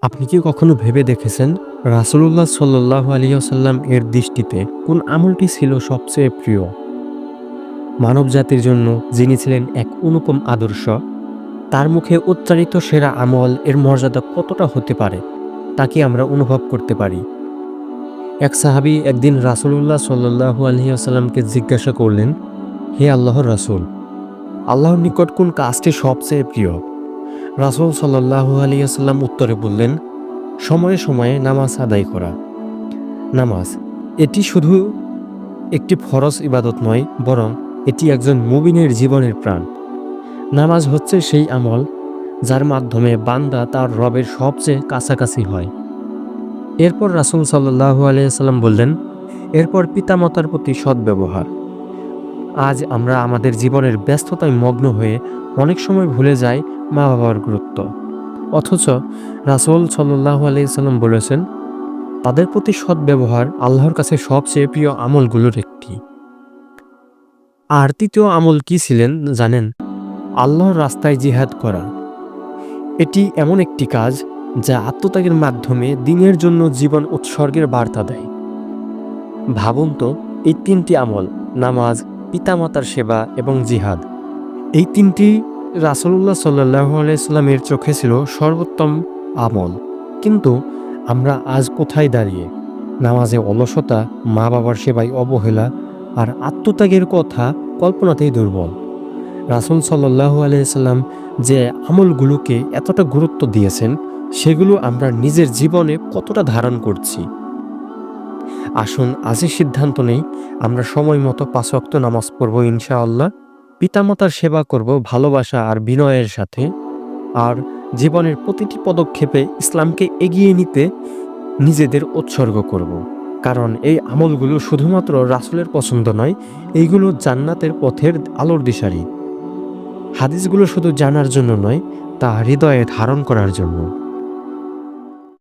আপনি কি কখনো ভেবে দেখেছেন রাসূলুল্লাহ সাল্লাল্লাহু আলাইহি ওয়াসাল্লাম এর দৃষ্টিতে কোন আমলটি ছিল সবচেয়ে প্রিয়? মানবজাতির জন্য যিনি ছিলেন এক অনুপম আদর্শ, তার মুখে উচ্চারিত সেরা আমল এর মর্যাদা কতটা হতে পারে তা কি আমরা অনুভব করতে পারি? এক সাহাবী একদিন রাসূলুল্লাহ সাল্লাল্লাহু আলাইহি ওয়াসাল্লামকে জিজ্ঞাসা করলেন, হে আল্লাহর রাসূল, আল্লাহর নিকট কোন কাজটি সবচেয়ে প্রিয়? রাসূল সাল্লাল্লাহু আলাইহি ওয়াসাল্লাম উত্তরে বললেন, সময়ে সময়ে নামাজ আদায় করা। নামাজ এটি শুধু একটি ফরজ ইবাদত নয়, বরং এটি একজন মুমিনের জীবনের প্রাণ। নামাজ হচ্ছে সেই আমল যার মাধ্যমে বান্দা তার রবের সবচেয়ে কাছাকাছি হয়। এরপর রাসূল সাল্লাল্লাহু আলাইহি সাল্লাম বললেন, এরপর পিতামাতার প্রতি সদ্ব্যবহার। আজ আমরা আমাদের জীবনের ব্যস্ততায় মগ্ন হয়ে অনেক সময় ভুলে যাই মা বাবার গুরুত্ব। অথচ রাসূল সাল্লাল্লাহু আলাইহি সাল্লাম বলেছেন, তাদের প্রতি সদ্ব্যবহার আল্লাহর কাছে সবচেয়ে প্রিয় আমলগুলোর একটি। আর তৃতীয় আমল কি ছিলেন জানেন? আল্লাহর রাস্তায় জিহাদ করা। এটি এমন একটি কাজ যা আত্মত্যাগের মাধ্যমে দ্বীনের জন্য জীবন উৎসর্গের বার্তা দেয়। ভাবুন তো, এই তিনটি আমল, নামাজ, পিতামাতার সেবা এবং জিহাদ, এই তিনটি রাসূলুল্লাহ সাল্লাল্লাহু আলাইহি সাল্লামের চোখে ছিল সর্বোত্তম আমল। কিন্তু আমরা আজ কোথায় দাঁড়িয়ে? নামাজে অলসতা, মা বাবার সেবায় অবহেলা আর আত্মত্যাগের কথা কল্পনাতেই দুর্বল। রাসূল সাল্লাল্লাহু আলাইহি সাল্লাম যে আমলগুলোকে এতটা গুরুত্ব দিয়েছেন, সেগুলো আমরা নিজের জীবনে কতটা ধারণ করছি? আসুন আজই সিদ্ধান্ত নেই, আমরা সময় মতো ৫ ওয়াক্ত নামাজ পড়ব ইনশাআল্লাহ, পিতামাতার সেবা করব ভালোবাসা আর বিনয়ের সাথে, আর জীবনের প্রতিটি পদক্ষেপে ইসলামকে এগিয়ে নিতে নিজেদের উৎসর্গ করব। কারণ এই আমলগুলো শুধুমাত্র রাসূলের পছন্দ নয়, এইগুলো জান্নাতের পথের আলোর দিশারি। হাদিসগুলো শুধু জানার জন্য নয়, তা হৃদয়ে ধারণ করার জন্য।